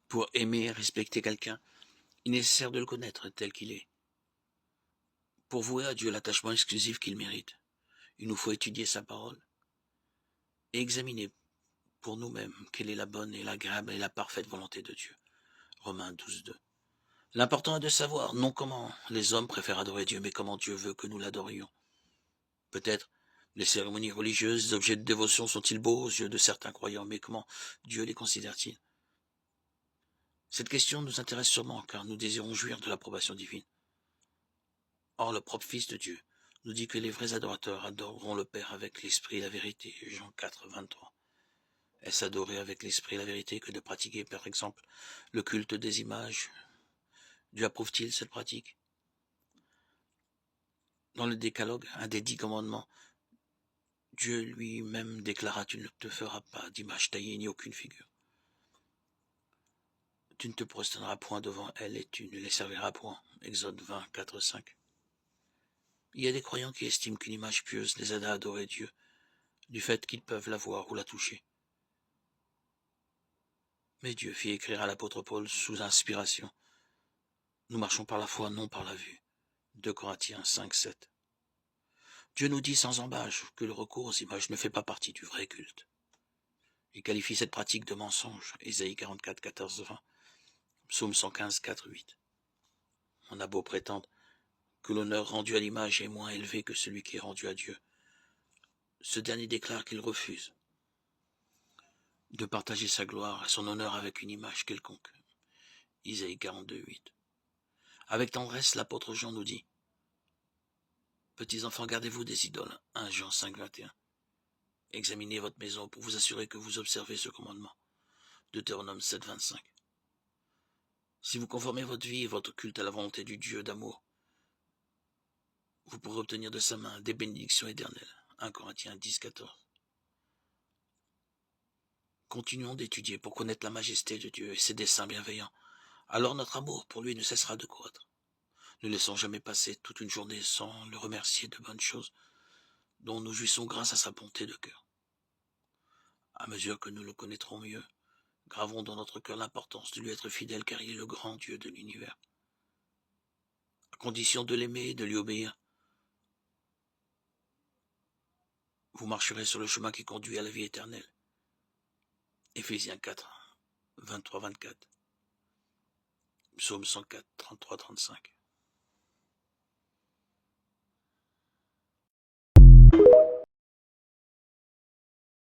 Pour aimer et respecter quelqu'un, il est nécessaire de le connaître tel qu'il est. Pour vouer à Dieu l'attachement exclusif qu'il mérite, il nous faut étudier sa parole et examiner pour nous-mêmes quelle est la bonne et l'agréable et la parfaite volonté de Dieu. Romains 12:2. L'important est de savoir non comment les hommes préfèrent adorer Dieu, mais comment Dieu veut que nous l'adorions. Peut-être les cérémonies religieuses, les objets de dévotion sont-ils beaux aux yeux de certains croyants, mais comment Dieu les considère-t-il? Cette question nous intéresse sûrement, car nous désirons jouir de l'approbation divine. Or, le propre Fils de Dieu nous dit que les vrais adorateurs adoreront le Père avec l'esprit et la vérité. Jean 4:23. Est-ce adorer avec l'esprit et la vérité que de pratiquer, par exemple, le culte des images? Dieu approuve-t-il cette pratique? Dans le Décalogue, un des 10 commandements, Dieu lui-même déclara: tu ne te feras pas d'image taillée ni aucune figure. Tu ne te prosterneras point devant elle et tu ne les serviras point. Exode 20, 4, 5. Il y a des croyants qui estiment qu'une image pieuse les aide à adorer Dieu, du fait qu'ils peuvent la voir ou la toucher. Mais Dieu fit écrire à l'apôtre Paul sous inspiration: nous marchons par la foi, non par la vue. 2 Corinthiens 5, 7. Dieu nous dit sans embâche que le recours aux images ne fait pas partie du vrai culte. Il qualifie cette pratique de mensonge. Ésaïe 44, 14, 20. Psaume 115, 4, 8. On a beau prétendre que l'honneur rendu à l'image est moins élevé que celui qui est rendu à Dieu, ce dernier déclare qu'il refuse de partager sa gloire et son honneur avec une image quelconque. Isaïe 42, 8. Avec tendresse, l'apôtre Jean nous dit: petits enfants, gardez-vous des idoles. 1 Jean 5, 21. Examinez votre maison pour vous assurer que vous observez ce commandement. Deutéronome 7, 25. Si vous conformez votre vie et votre culte à la volonté du Dieu d'amour, vous pourrez obtenir de sa main des bénédictions éternelles. 1 Corinthiens 10, 14. Continuons d'étudier pour connaître la majesté de Dieu et ses desseins bienveillants. Alors notre amour pour lui ne cessera de croître. Ne laissons jamais passer toute une journée sans le remercier de bonnes choses dont nous jouissons grâce à sa bonté de cœur. À mesure que nous le connaîtrons mieux, gravons dans notre cœur l'importance de lui être fidèle, car il est le grand Dieu de l'univers. À condition de l'aimer et de lui obéir, vous marcherez sur le chemin qui conduit à la vie éternelle. Éphésiens 4, 23-24. Psaume 104, 33-35.